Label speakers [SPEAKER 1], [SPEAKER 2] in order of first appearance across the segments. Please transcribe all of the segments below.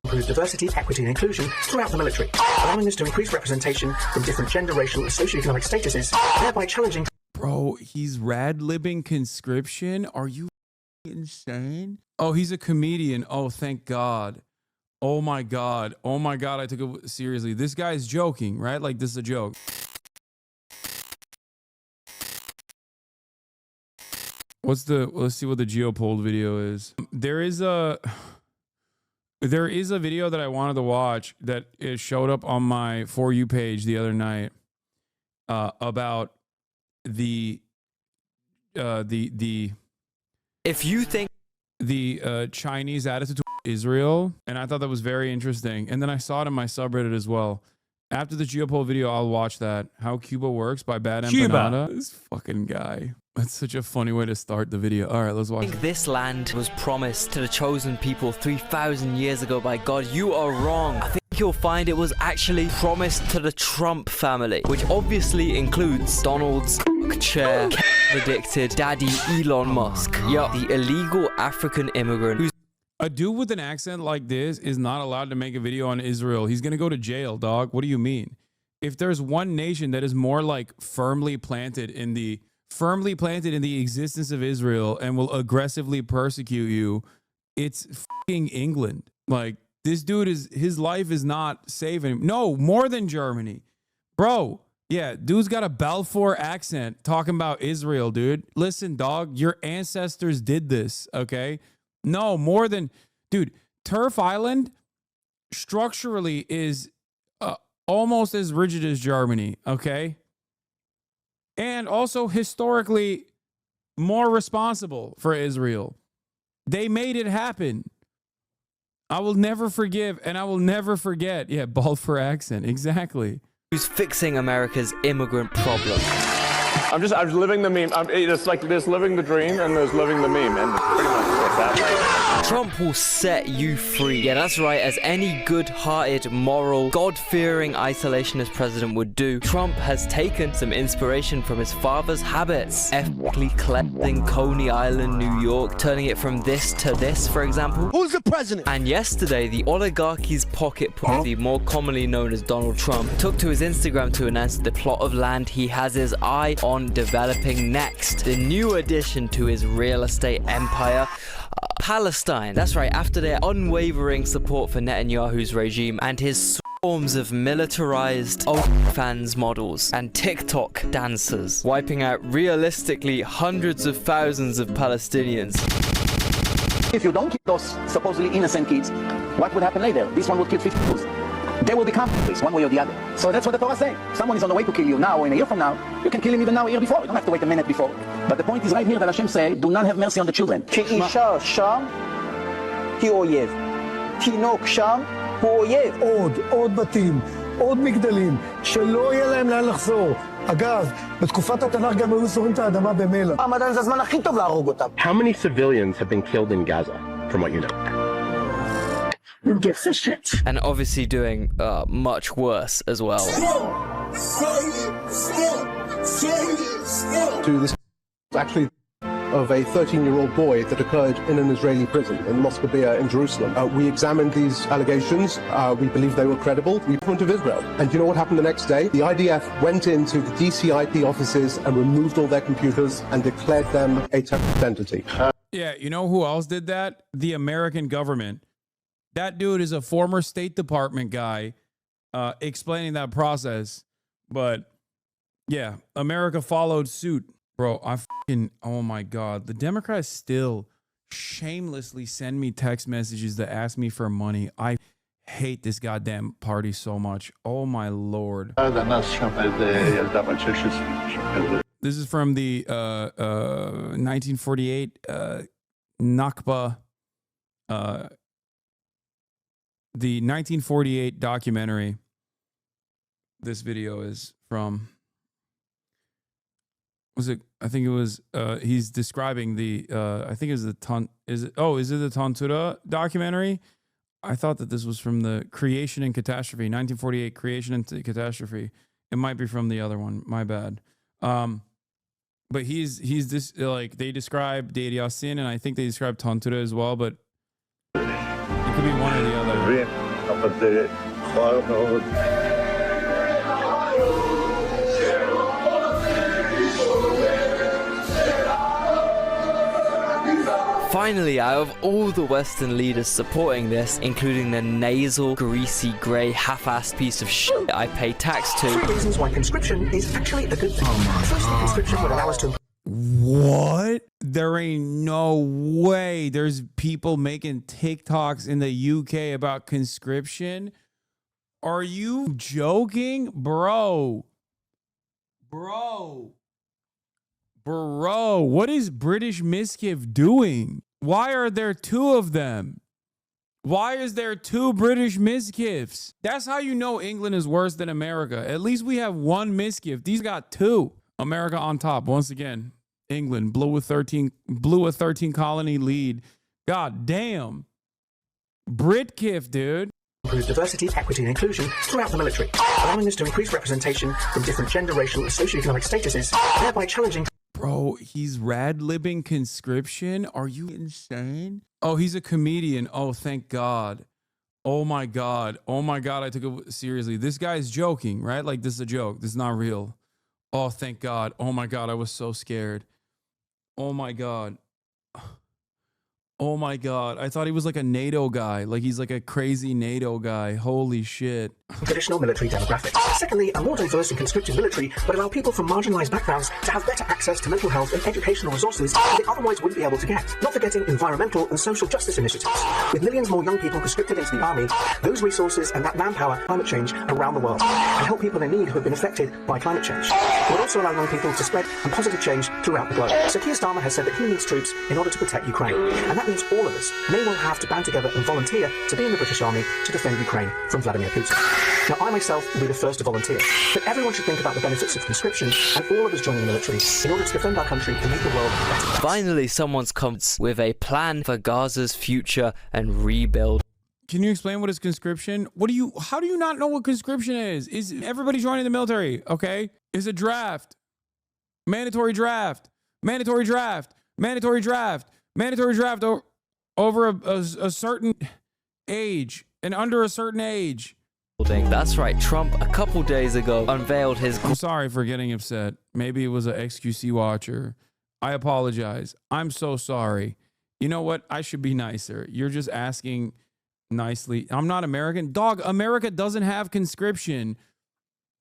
[SPEAKER 1] improve diversity, equity, and inclusion throughout the military, allowing us to increase representation from different gender, racial, and socioeconomic statuses, thereby challenging.
[SPEAKER 2] Bro, he's rad-libbing conscription? Are you insane? Oh, he's a comedian. Oh, thank God. Oh my God. Oh my God, I took it seriously. This guy's joking, right? Like, this is a joke. Let's see what the Geopold video is. There is a video that I wanted to watch that it showed up on my For You page the other night about the
[SPEAKER 3] if you think
[SPEAKER 2] the Chinese attitude to Israel, and I thought that was very interesting. And then I saw it in my subreddit as well. After the Geopold video, I'll watch that. How Cuba Works by Bad Empanada. This fucking guy. That's such a funny way to start the video. All right, let's watch it.
[SPEAKER 3] This land was promised to the chosen people 3,000 years ago by God. You are wrong. I think you'll find it was actually promised to the Trump family, which obviously includes Donald's chair, addicted daddy Elon Musk. Yup, the illegal African immigrant who's
[SPEAKER 2] a dude with an accent like this is not allowed to make a video on Israel. He's gonna go to jail, dog. What do you mean? If there's one nation that is more like firmly planted in the existence of Israel and will aggressively persecute you, it's fucking England. Like, this dude his life is not saving him. No, more than Germany. Bro, yeah, dude's got a Balfour accent talking about Israel, dude. Listen, dog, your ancestors did this, okay? No, more than... Dude, Turf Island structurally is almost as rigid as Germany, okay? And also historically more responsible for Israel. They made it happen. I will never forgive and I will never forget. Yeah, Balfour accent, exactly.
[SPEAKER 3] Who's fixing America's immigrant problem.
[SPEAKER 4] I'm just living the meme. It's like there's living the dream and there's living the meme, and it's pretty much what's happening.
[SPEAKER 3] Trump will set you free. Yeah, that's right. As any good-hearted, moral, God-fearing isolationist president would do, Trump has taken some inspiration from his father's habits. Ethically cleansing Coney Island, New York, turning it from this to this, for example.
[SPEAKER 5] Who's the president?
[SPEAKER 3] And yesterday, the oligarchy's pocket pussy, more commonly known as Donald Trump, took to his Instagram to announce the plot of land he has his eye on developing next. The new addition to his real estate empire, Palestine. That's right, after their unwavering support for Netanyahu's regime and his swarms of militarized OnlyFans models and TikTok dancers, wiping out realistically hundreds of thousands of Palestinians.
[SPEAKER 6] If you don't kill those supposedly innocent kids, what would happen later? This one will kill 50 kids. They will become this one way or the other. So that's what the Torah says. Someone is on the way to kill you now or in a year from now. You can kill him even now, a year before. You don't have to wait a minute before. But the point is right here that Hashem said, do not have mercy on the children.
[SPEAKER 7] שאישה שם היא אויב. תינוק שם הוא אויב.
[SPEAKER 5] עוד בתים, עוד מגדלים, שלא יהיה להם לאן לחזור. אגב, בתקופת התנ"ך גם היו שוררים את האדמה במלח.
[SPEAKER 7] הרמדאן זה הזמן הכי טוב להרוג אותם.
[SPEAKER 8] How many civilians have been killed in Gaza, from what you know?
[SPEAKER 6] Who gives a shit?
[SPEAKER 3] And obviously doing much worse as well.
[SPEAKER 8] To this actually of a 13-year-old boy that occurred in an Israeli prison in Moscovia in Jerusalem. We examined these allegations. We believe they were credible. We went to Israel. And you know what happened the next day? The IDF went into the DCIP offices and removed all their computers and declared them a terrorist entity.
[SPEAKER 2] Yeah, you know who else did that? The American government. That dude is a former State Department guy explaining that process. But yeah, America followed suit. Bro, oh my God. The Democrats still shamelessly send me text messages that ask me for money. I hate this goddamn party so much. Oh my Lord. This is from the 1948 Nakba, the 1948 documentary. This video is from, I think it was, he's describing the, I think it was the is it the Tantura documentary? I thought that this was from the Creation and Catastrophe, 1948 Creation and Catastrophe. It might be from the other one, my bad. But he's this, like, they describe Deir Yassin, and I think they describe Tantura as well, but you could be one or the other.
[SPEAKER 3] Finally, out of all the Western leaders supporting this, including the nasal, greasy, grey, half-assed piece of shit I pay tax to.
[SPEAKER 1] 3 reasons why conscription is actually a good thing. Firstly, conscription would allow us to...
[SPEAKER 2] What? There ain't no way there's people making TikToks in the UK about conscription. Are you joking? Bro, what is British Mischief doing? Why are there 2 of them? Why is there 2 British Mischiefs? That's how you know England is worse than America. At least we have 1 Mischief. These got 2. America on top. Once again, England blew a 13 colony lead. God damn. Britkiff, dude.
[SPEAKER 1] Improve diversity, equity, and inclusion throughout the military, allowing us to increase representation from different gender, racial, and socioeconomic statuses, thereby challenging...
[SPEAKER 2] Bro, he's rad-libbing conscription? Are you insane? Oh, he's a comedian. Oh, thank God. Oh my God. Oh my God, I took it seriously. This guy's joking, right? Like, this is a joke. This is not real. Oh, thank God. Oh my God, I was so scared. Oh my God. Oh my God. I thought he was like a NATO guy. Like he's like a crazy NATO guy. Holy shit.
[SPEAKER 1] Traditional military demographics. Secondly, a more diverse and conscripted military would allow people from marginalized backgrounds to have better access to mental health and educational resources that they otherwise wouldn't be able to get. Not forgetting environmental and social justice initiatives. With millions more young people conscripted into the army, those resources and that manpower climate change around the world and help people in need who have been affected by climate change. It would also allow young people to spread and positive change throughout the globe. So Keir Starmer has said that he needs troops in order to protect Ukraine. And that means all of us may well have to band together and volunteer to be in the British Army to defend Ukraine from Vladimir Putin. Now, I myself will be the first to volunteer, but everyone should think about the benefits of conscription and all of us joining the military in order to defend our country and make the world a better place.
[SPEAKER 3] Finally, someone's come with a plan for Gaza's future and rebuild.
[SPEAKER 2] Can you explain what is conscription? How do you not know what conscription is? Is everybody joining the military? Okay. Is a draft. Mandatory draft. Mandatory draft. Mandatory draft. Mandatory draft over a certain age and under a certain age.
[SPEAKER 3] That's right, Trump a couple days ago unveiled his...
[SPEAKER 2] I'm sorry for getting upset. Maybe it was an XQC watcher. I apologize. I'm so sorry. You know what? I should be nicer. You're just asking nicely. I'm not American. Dog, America doesn't have conscription.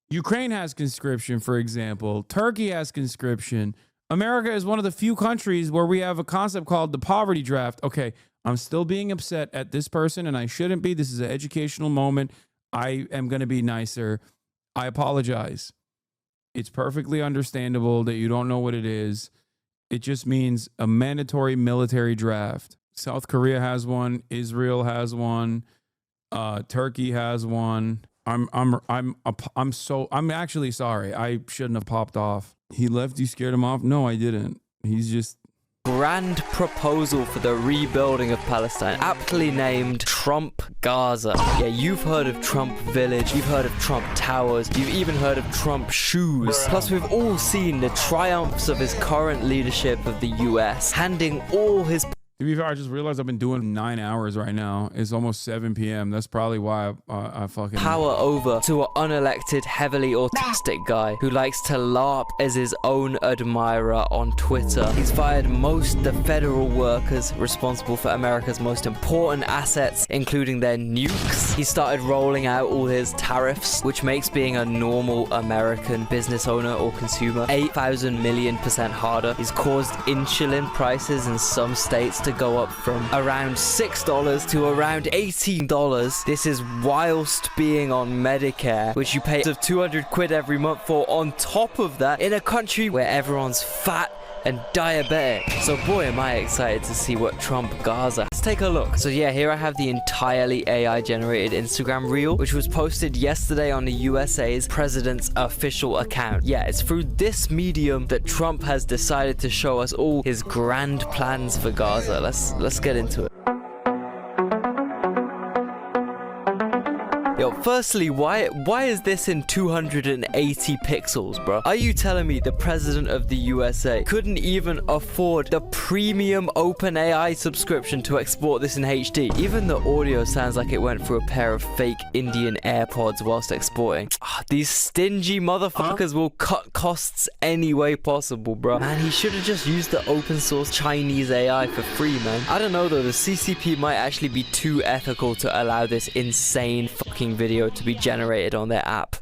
[SPEAKER 2] Ukraine has conscription, for example. Turkey has conscription. America is one of the few countries where we have a concept called the poverty draft. Okay, I'm still being upset at this person, and I shouldn't be. This is an educational moment. I am going to be nicer. I apologize. It's perfectly understandable that you don't know what it is. It just means a mandatory military draft. South Korea has one. Israel has one. Turkey has one. I'm actually sorry. I shouldn't have popped off. He left. You scared him off? No, I didn't. He's just...
[SPEAKER 3] Grand proposal for the rebuilding of Palestine, aptly named Trump Gaza. Yeah, you've heard of Trump Village, you've heard of Trump Towers, you've even heard of Trump Shoes. Plus, we've all seen the triumphs of his current leadership of the US, handing all his...
[SPEAKER 2] To be fair, I just realized I've been doing 9 hours right now. It's almost 7 p.m. That's probably why I fucking...
[SPEAKER 3] power over to an unelected, heavily autistic guy who likes to LARP as his own admirer on Twitter. He's fired most the federal workers responsible for America's most important assets, including their nukes. He started rolling out all his tariffs, which makes being a normal American business owner or consumer 8,000 million% harder. He's caused insulin prices in some states to go up from around $6 to around $18. This is whilst being on Medicare, which you pay of 200 quid every month for, on top of that, in a country where everyone's fat and diabetic. So boy, am I excited to see what Trump Gaza. Let's take a look. So yeah, here I have the entirely AI generated Instagram reel, which was posted yesterday on the USA's president's official account. Yeah, it's through this medium that Trump has decided to show us all his grand plans for Gaza. Let's get into it. Yo, firstly, why is this in 280 pixels, bro? Are you telling me the president of the USA couldn't even afford the premium OpenAI subscription to export this in HD? Even the audio sounds like it went through a pair of fake Indian AirPods whilst exporting. These stingy motherfuckers will cut costs any way possible, bro. Man, he should have just used the open source Chinese AI for free, man. I don't know though, the CCP might actually be too ethical to allow this insane fucking video to be generated on their app.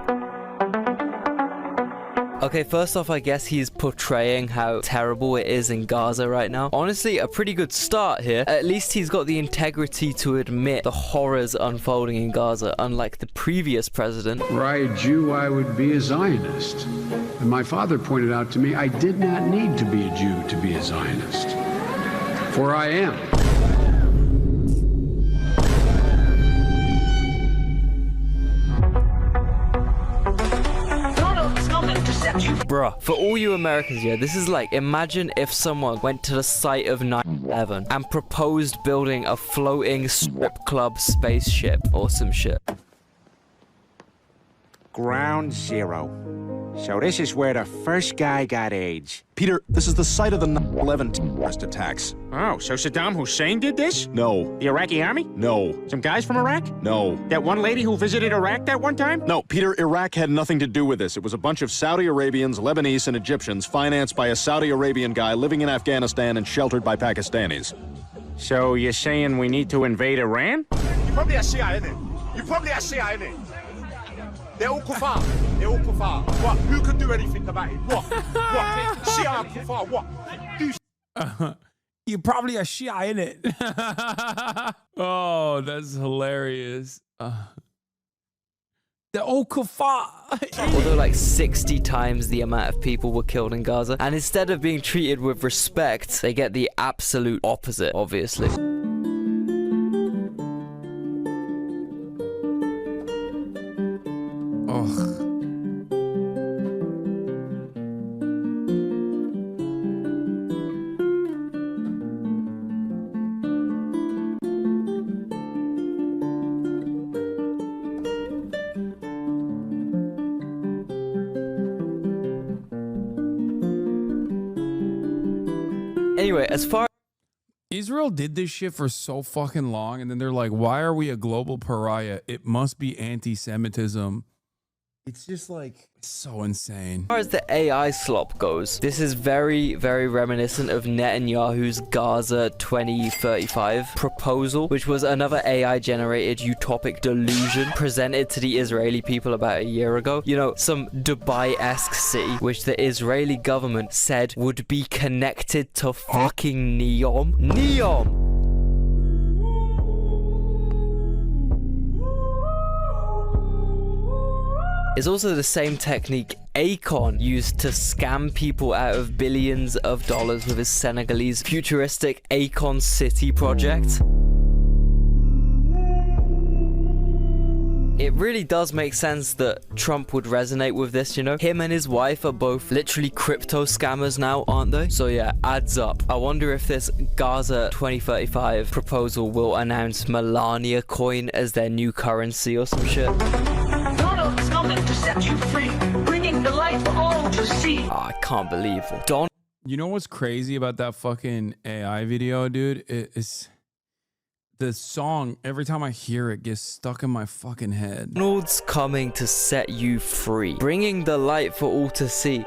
[SPEAKER 3] Okay, first off, I guess he's portraying how terrible it is in Gaza right now. Honestly, a pretty good start here. At least he's got the integrity to admit the horrors unfolding in Gaza, unlike the previous president.
[SPEAKER 9] Were I a Jew, I would be a Zionist. And my father pointed out to me, I did not need to be a Jew to be a Zionist. For I am.
[SPEAKER 3] Bruh, for all you Americans here, this is like, imagine if someone went to the site of 9/11 and proposed building a floating strip club spaceship or some shit.
[SPEAKER 10] Ground Zero. So this is where the first guy got AIDS.
[SPEAKER 11] Peter, this is the site of the 9/11 terrorist attacks.
[SPEAKER 10] Oh, so Saddam Hussein did this?
[SPEAKER 11] No.
[SPEAKER 10] The Iraqi army?
[SPEAKER 11] No.
[SPEAKER 10] Some guys from Iraq?
[SPEAKER 11] No.
[SPEAKER 10] That one lady who visited Iraq that one time?
[SPEAKER 11] No, Peter, Iraq had nothing to do with this. It was a bunch of Saudi Arabians, Lebanese, and Egyptians financed by a Saudi Arabian guy living in Afghanistan and sheltered by Pakistanis.
[SPEAKER 10] So you're saying we need to invade Iran?
[SPEAKER 12] You probably have CIA in it. You probably have CIA in it. They're all kuffar. They're all kuffar. What? Who could do anything about it? What? What? Shia kuffar. What?
[SPEAKER 2] You probably a Shia in it. Oh, that's hilarious. The old kuffar.
[SPEAKER 3] Although like 60 times the amount of people were killed in Gaza, and instead of being treated with respect, they get the absolute opposite, obviously. Anyway, as far
[SPEAKER 2] Israel did this shit for so fucking long, and then they're like, why are we a global pariah? It must be anti-Semitism. It's just like so insane.
[SPEAKER 3] As far as the AI slop goes, this is very, very reminiscent of Netanyahu's Gaza 2035 proposal, which was another AI-generated utopic delusion presented to the Israeli people about a year ago. You know, some Dubai-esque city, which the Israeli government said would be connected to fucking Neom. Neom! It's also the same technique Akon used to scam people out of billions of dollars with his Senegalese futuristic Akon City project. It really does make sense that Trump would resonate with this, you know? Him and his wife are both literally crypto scammers now, aren't they? So yeah, adds up. I wonder if this Gaza 2035 proposal will announce Melania coin as their new currency or some shit.
[SPEAKER 13] To set you free, bringing the light for all to see.
[SPEAKER 3] Oh, I can't believe it.
[SPEAKER 2] You know what's crazy about that fucking AI video, dude? It's the song, every time I hear it, gets stuck in my fucking head.
[SPEAKER 3] Donald's coming to set you free, bringing the light for all to see.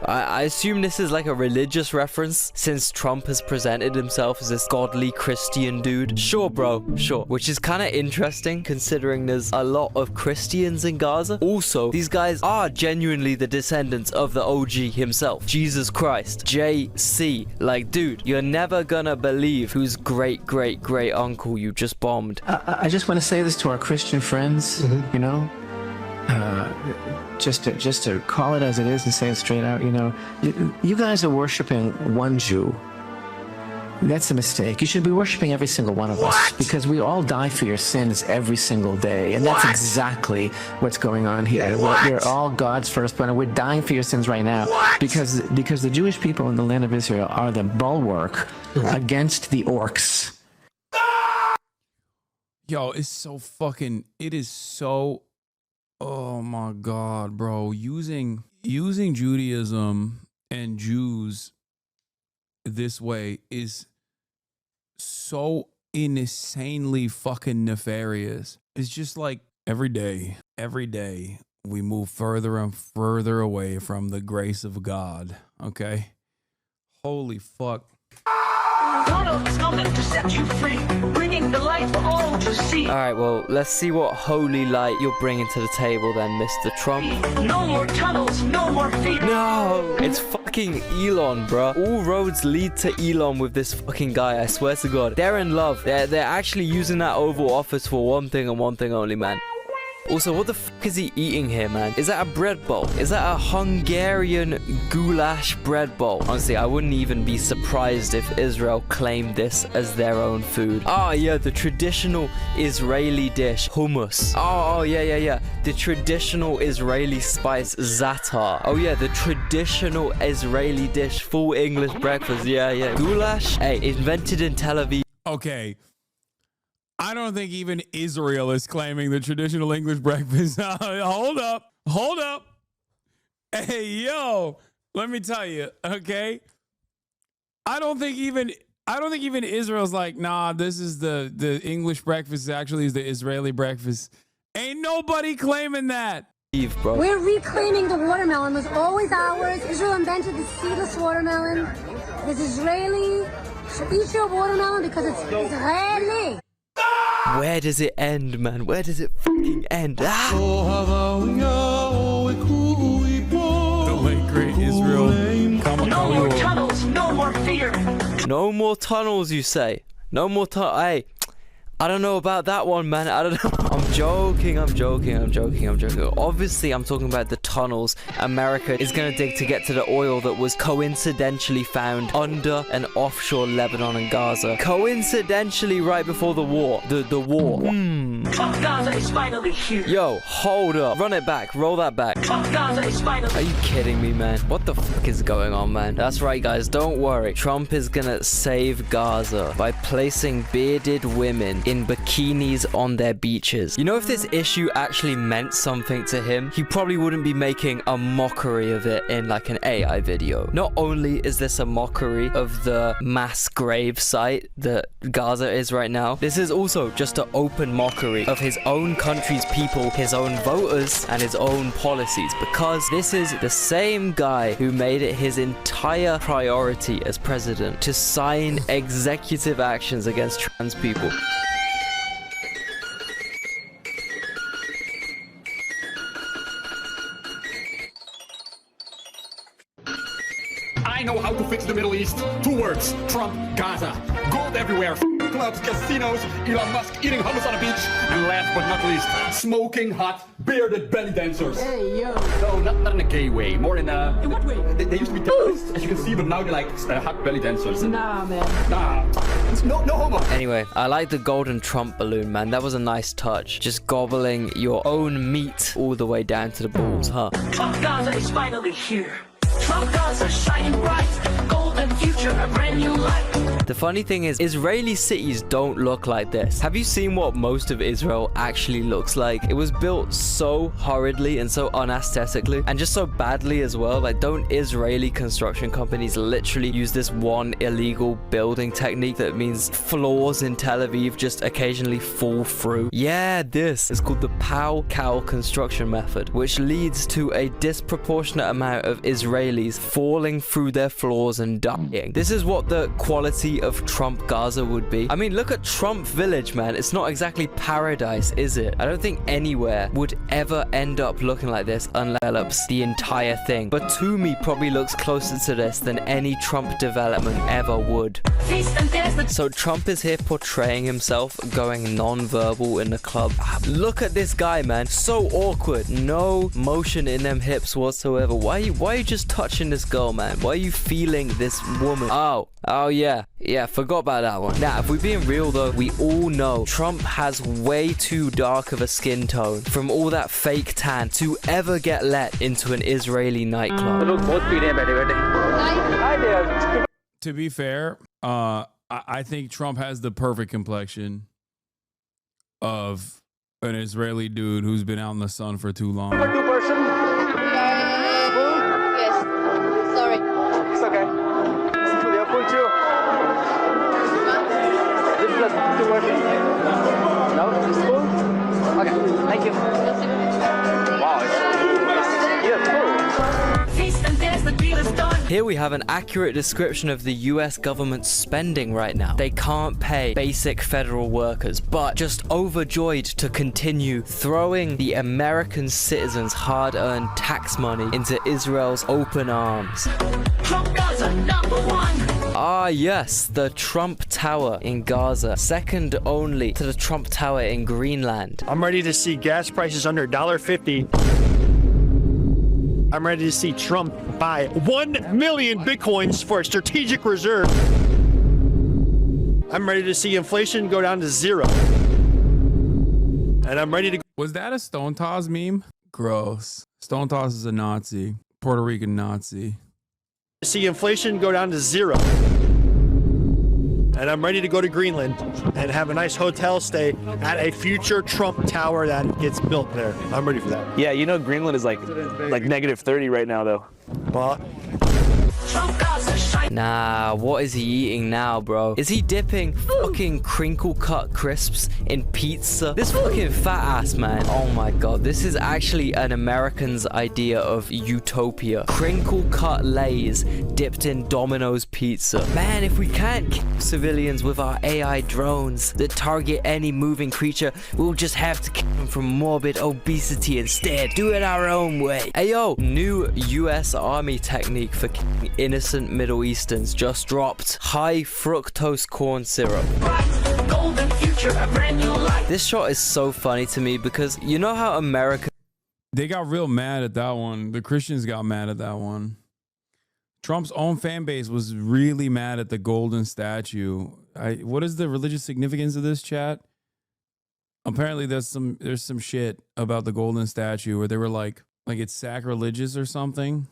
[SPEAKER 3] I assume this is like a religious reference, since Trump has presented himself as this godly Christian dude. Sure, bro, sure. Which is kind of interesting, considering there's a lot of Christians in Gaza. Also, these guys are genuinely the descendants of the OG himself, Jesus Christ, JC. Like, dude, you're never gonna believe whose great uncle you just bombed.
[SPEAKER 14] I just want to say this to our Christian friends, you know, just to call it as it is and say it straight out, you know, you guys are worshiping one Jew. That's a mistake. You should be worshiping every single one of us, because we all die for your sins every single day, and that's exactly what's going on here. We're all God's firstborn, and we're dying for your sins right now because the Jewish people in the land of Israel are the bulwark against the orcs.
[SPEAKER 2] Yo, it's so fucking, it is so, oh my God, bro. Using Judaism and Jews this way is so insanely fucking nefarious. It's just like every day we move further and further away from the grace of God. Okay? Holy fuck.
[SPEAKER 13] God is coming to set you free, bringing the light for all to see.
[SPEAKER 3] All right, well, let's see what holy light you're bringing to the table then, Mr. Trump.
[SPEAKER 13] No more tunnels, no more fear.
[SPEAKER 3] No, it's fucking Elon, bro. All roads lead to Elon with this fucking guy, I swear to God. They're in love. They're actually using that Oval Office for one thing and one thing only, man. Also, what the fuck is he eating here, man? Is that a bread bowl? Is that a Hungarian goulash bread bowl? Honestly, I wouldn't even be surprised if Israel claimed this as their own food. Oh, yeah, the traditional Israeli dish, hummus. Oh, yeah. The traditional Israeli spice, za'atar. Oh, yeah, the traditional Israeli dish, full English breakfast. Yeah. Goulash, hey, invented in Tel Aviv.
[SPEAKER 2] Okay. I don't think even Israel is claiming the traditional English breakfast. Hold up. Hey, yo, let me tell you, okay? I don't think even Israel's like, nah, this is the English breakfast actually is the Israeli breakfast. Ain't nobody claiming that.
[SPEAKER 3] Bro.
[SPEAKER 15] We're reclaiming the watermelon. It was always ours. Israel invented the seedless watermelon. It's Israeli. So eat your watermelon because it's Israeli.
[SPEAKER 3] Where does it end, man? Where does it fucking end? Ah!
[SPEAKER 2] The late great Israel.
[SPEAKER 13] No more tunnels, no more fear.
[SPEAKER 3] No more tunnels, you say? No more tunnels. Hey, I don't know about that one, man. I don't know. I'm joking. Obviously, I'm talking about the tunnels America is going to dig to get to the oil that was coincidentally found under and offshore Lebanon and Gaza. Coincidentally, right before the war. The war.
[SPEAKER 13] Gaza is finally here.
[SPEAKER 3] Yo, hold up. Run it back. Roll that back.
[SPEAKER 13] Gaza is finally.
[SPEAKER 3] Are you kidding me, man? What the fuck is going on, man? That's right, guys. Don't worry. Trump is going to save Gaza by placing bearded women in bikinis on their beaches. You know, if this issue actually meant something to him, he probably wouldn't be making a mockery of it in like an AI video. Not only is this a mockery of the mass grave site that Gaza is right now, this is also just an open mockery of his own country's people, his own voters, and his own policies, because this is the same guy who made it his entire priority as president to sign executive actions against trans people.
[SPEAKER 16] I know how to fix the Middle East. 2 words: Trump, Gaza. Gold everywhere. Clubs, casinos, Elon Musk eating hummus on a beach, and last but not least, smoking hot, bearded belly dancers.
[SPEAKER 13] Hey, yo.
[SPEAKER 16] No, not in a gay way. More in a...
[SPEAKER 13] In what way?
[SPEAKER 16] They used to be terrorists, as you can see, but now they're like hot belly dancers.
[SPEAKER 13] Nah, man.
[SPEAKER 16] Nah. No homo.
[SPEAKER 3] Anyway, I like the golden Trump balloon, man. That was a nice touch. Just gobbling your own meat all the way down to the balls, huh?
[SPEAKER 13] Trump Gaza is finally here. Trump Gaza shining bright. Golden future, a brand new light.
[SPEAKER 3] The funny thing is, Israeli cities don't look like this. Have you seen what most of Israel actually looks like? It was built so horridly and so unaesthetically, and just so badly as well. Like, don't Israeli construction companies literally use this one illegal building technique that means floors in Tel Aviv just occasionally fall through? Yeah, this is called the pow-cow construction method, which leads to a disproportionate amount of Israelis falling through their floors and dying. This is what the quality of Trump Gaza would be. I mean, look at Trump Village, man. It's not exactly paradise, is it? I don't think anywhere would ever end up looking like this unless the entire thing. But to me, probably looks closer to this than any Trump development ever would. So Trump is here portraying himself going non-verbal in the club. Look at this guy, man. So awkward. No motion in them hips whatsoever. Why are you just touching this girl, man? Why are you feeling this woman? Oh yeah, forgot about that one. Now, if we're being real though, we all know Trump has way too dark of a skin tone from all that fake tan to ever get let into an Israeli nightclub.
[SPEAKER 2] To be fair, I think Trump has the perfect complexion. of an Israeli dude who's been out in the sun for too long.
[SPEAKER 4] For two-person?
[SPEAKER 17] Yes. Sorry.
[SPEAKER 4] It's okay. They'll put you. This is a two-person. No? It's full? Okay. Thank you. Wow. It's full.
[SPEAKER 3] Here we have an accurate description of the US government's spending right now. They can't pay basic federal workers, but just overjoyed to continue throwing the American citizens' hard-earned tax money into Israel's open arms.
[SPEAKER 13] Trump Gaza #1.
[SPEAKER 3] Ah yes, the Trump Tower in Gaza, second only to the Trump Tower in Greenland.
[SPEAKER 18] I'm ready to see gas prices under $1.50. I'm ready to see Trump buy 1 million Bitcoins for a strategic reserve. I'm ready to see inflation go down to 0. And I'm ready to...
[SPEAKER 2] Was that a Stone Toss meme? Gross. Stone Toss is a Nazi. Puerto Rican Nazi.
[SPEAKER 18] See inflation go down to 0. And I'm ready to go to Greenland and have a nice hotel stay at a future Trump Tower that gets built there. I'm ready for that.
[SPEAKER 4] Yeah, you know Greenland is like -30 right now, though.
[SPEAKER 18] Well,
[SPEAKER 3] Nah, what is he eating now, bro? Is he dipping fucking crinkle cut crisps in pizza? This fucking fat ass man. Oh my god, this is actually an American's idea of utopia. Crinkle cut Lays dipped in Domino's pizza. Man, if we can't kill civilians with our AI drones that target any moving creature, we'll just have to kill them from morbid obesity instead. Do it our own way. Hey yo, new US Army technique for killing innocent Middle Easterns just dropped. High fructose corn syrup.
[SPEAKER 13] Golden future, a brand new life.
[SPEAKER 3] This shot is so funny to me because you know how America...
[SPEAKER 2] They got real mad at that one. The Christians got mad at that one. Trump's own fan base was really mad at the golden statue. What is the religious significance of this, chat? Apparently there's some shit about the golden statue where they were like it's sacrilegious or something.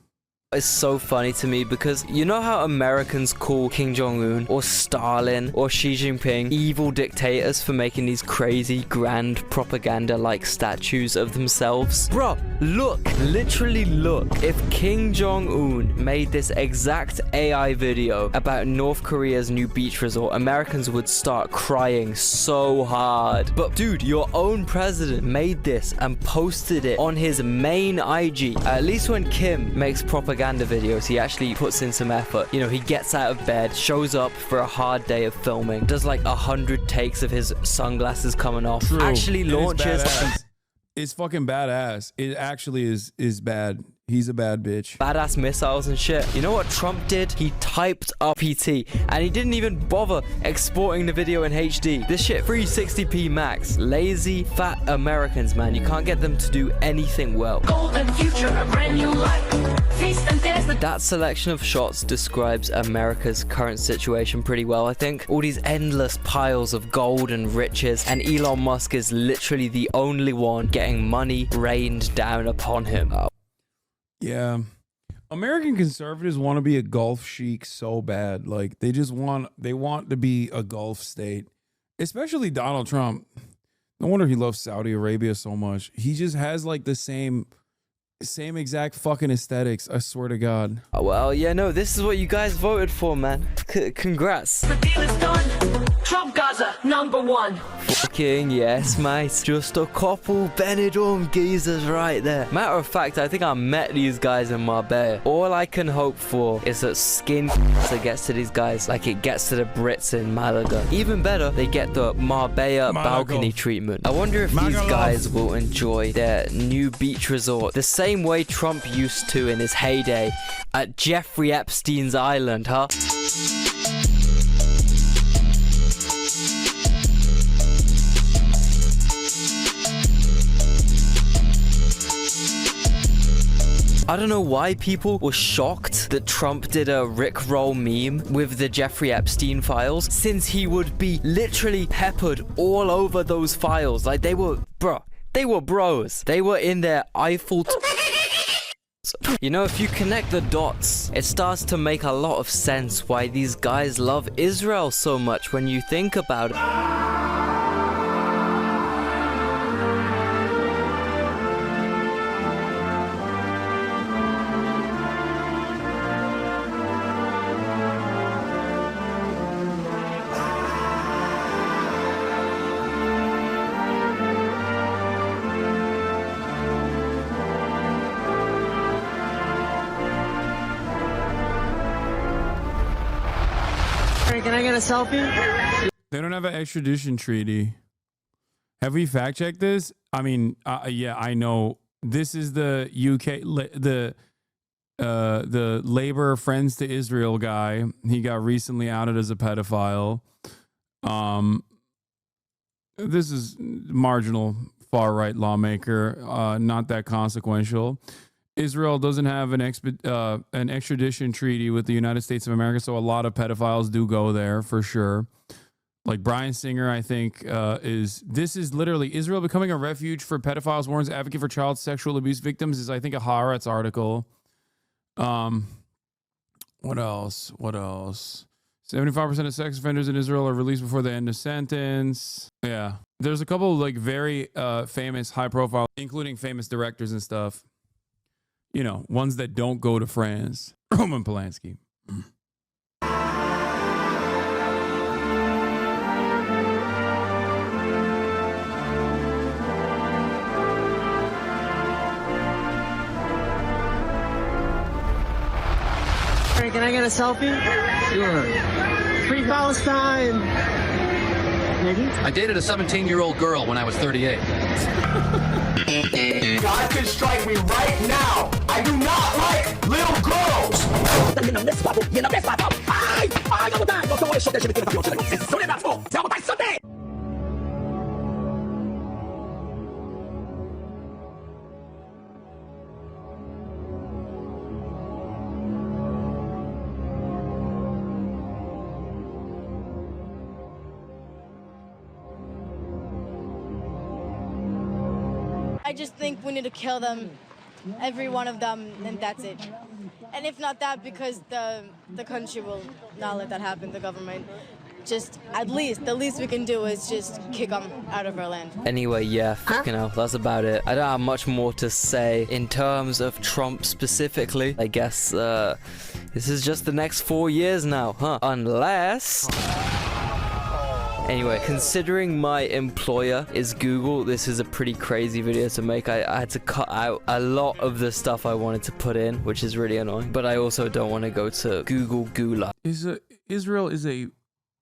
[SPEAKER 3] It's so funny to me because you know how Americans call Kim Jong-un or Stalin or Xi Jinping evil dictators for making these crazy grand propaganda-like statues of themselves? Bro, look, literally look. If Kim Jong-un made this exact AI video about North Korea's new beach resort, Americans would start crying so hard. But dude, your own president made this and posted it on his main IG. At least when Kim makes propaganda videos, he actually puts in some effort. You know, he gets out of bed, shows up for a hard day of filming, does like 100 takes of his sunglasses coming off,
[SPEAKER 2] True.
[SPEAKER 3] actually launches...
[SPEAKER 2] It's fucking badass. It actually is bad. He's a bad bitch.
[SPEAKER 3] Badass missiles and shit. You know what Trump did? He typed up PT and he didn't even bother exporting the video in HD. This shit 360p max. Lazy, fat Americans, man. You can't get them to do anything well.
[SPEAKER 13] Golden future, a brand new life. Feast and dance.
[SPEAKER 3] That selection of shots describes America's current situation pretty well, I think. All these endless piles of gold and riches, and Elon Musk is literally the only one getting money rained down upon him.
[SPEAKER 2] Yeah. American conservatives want to be a Gulf chic so bad. Like they want to be a Gulf state, especially Donald Trump. No wonder he loves Saudi Arabia so much. He just has like the same exact fucking aesthetics. I swear to God.
[SPEAKER 3] Well, yeah, no, this is what you guys voted for, man. Congrats.
[SPEAKER 13] The deal is done. Trump Gaza #1.
[SPEAKER 3] Fucking yes, mate. Just a couple Benidorm geezers right there. Matter of fact, I think I met these guys in Marbella. All I can hope for is that skin gets to these guys like it gets to the Brits in Malaga. Even better, they get the Marbella balcony treatment. I wonder if these guys will enjoy their new beach resort the same way Trump used to in his heyday at Jeffrey Epstein's island, huh? I don't know why people were shocked that Trump did a Rickroll meme with the Jeffrey Epstein files, since he would be literally peppered all over those files. Like they were bros. They were in their Eiffel... You know, if you connect the dots, it starts to make a lot of sense why these guys love Israel so much when you think about it.
[SPEAKER 4] Can I get a selfie?
[SPEAKER 2] They don't have an extradition treaty. Have we fact checked this? I mean, yeah, I know this is the UK, the Labour Friends to Israel guy. He got recently outed as a pedophile. This is marginal far right lawmaker, not that consequential. Israel doesn't have an extradition treaty with the United States of America, so a lot of pedophiles do go there for sure. Like Brian Singer, I think, this is literally Israel becoming a refuge for pedophiles, warns advocate for child sexual abuse victims, is I think a Haaretz article. What else? 75% of sex offenders in Israel are released before the end of sentence. Yeah. There's a couple of like very famous, high profile, including famous directors and stuff. You know, ones that don't go to France. Roman Polanski.
[SPEAKER 4] Can I get a selfie? Sure. Free Palestine!
[SPEAKER 17] I dated a 17-year-old girl when I was 38.
[SPEAKER 13] God can strike me right now. I do not like little girls.
[SPEAKER 19] I just think we need to kill them, every one of them, and that's it. And if not that, because the country will not let that happen, the government. Just, at least, the least we can do is just kick them out of our land.
[SPEAKER 3] Anyway, yeah, fucking hell, that's about it. I don't have much more to say in terms of Trump specifically. I guess this is just the next 4 years now, huh? Unless... Anyway, considering my employer is Google, this is a pretty crazy video to make. I had to cut out a lot of the stuff I wanted to put in, which is really annoying. But I also don't want to go to Google Gulag.
[SPEAKER 2] Israel is a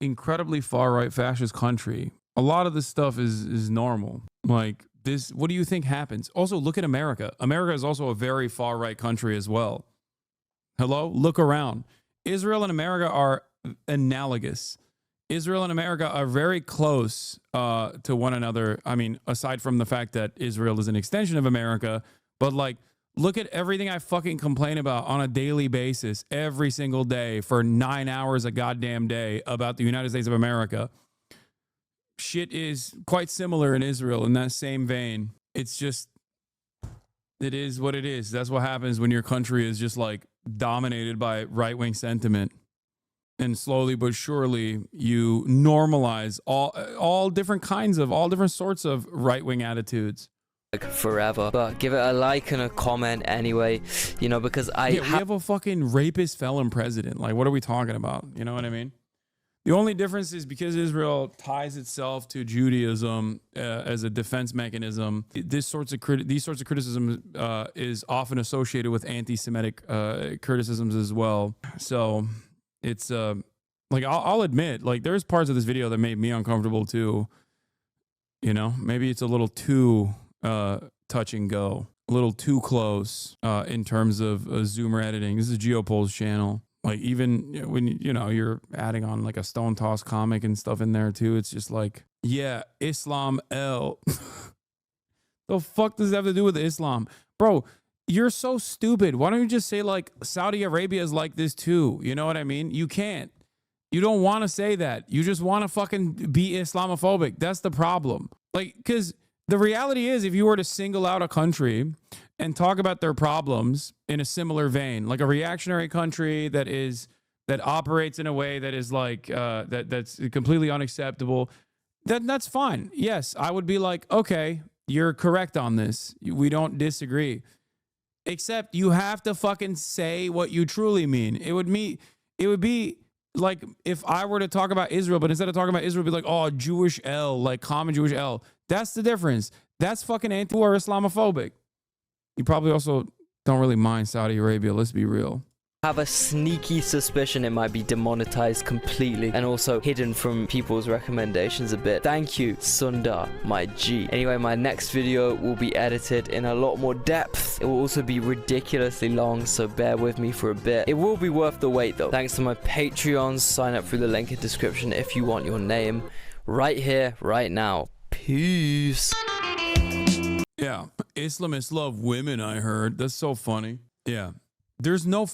[SPEAKER 2] incredibly far-right fascist country. A lot of this stuff is normal. Like this, what do you think happens? Also, look at America. America is also a very far-right country as well. Hello? Look around. Israel and America are analogous. Israel and America are very close to one another. I mean, aside from the fact that Israel is an extension of America, but like, look at everything I fucking complain about on a daily basis, every single day for 9 hours a goddamn day about the United States of America. Shit is quite similar in Israel in that same vein. It's just, it is what it is. That's what happens when your country is just like dominated by right-wing sentiment. And slowly but surely, you normalize all different sorts of right-wing attitudes.
[SPEAKER 3] Like forever. But give it a like and a comment anyway, you know, because we
[SPEAKER 2] have a fucking rapist felon president. Like, what are we talking about? You know what I mean? The only difference is because Israel ties itself to Judaism as a defense mechanism, these sorts of criticism is often associated with anti-Semitic criticisms as well. So it's like I'll admit, like there's parts of this video that made me uncomfortable too. You know, maybe it's a little too touch and go, a little too close in terms of zoomer editing. This is Geopold's channel. Like even when you know you're adding on like a Stone Toss comic and stuff in there too, it's just like, yeah, Islam L. The fuck does that have to do with Islam, bro? You're so stupid. Why don't you just say like Saudi Arabia is like this too? You know what I mean? You can't. You don't want to say that. You just want to fucking be Islamophobic. That's the problem. Like, because the reality is, if you were to single out a country and talk about their problems in a similar vein, like a reactionary country that operates in a way that is like that's completely unacceptable, that's fine. Yes, I would be like, okay, you're correct on this. We don't disagree. Except you have to fucking say what you truly mean. It would be like if I were to talk about Israel, but instead of talking about Israel, be like, oh, Jewish L, like common Jewish L. That's the difference. That's fucking anti or Islamophobic. You probably also don't really mind Saudi Arabia. Let's be real.
[SPEAKER 3] have a sneaky suspicion it might be demonetized completely and also hidden from people's recommendations a bit. Thank you, Sundar, my G. Anyway, my next video will be edited in a lot more depth. It will also be ridiculously long, so bear with me for a bit. It will be worth the wait though. Thanks to my Patreons. Sign up through the link in the description if you want your name right here, right now. Peace.
[SPEAKER 2] Yeah, Islamists love women, I heard. That's so funny. Yeah. There's no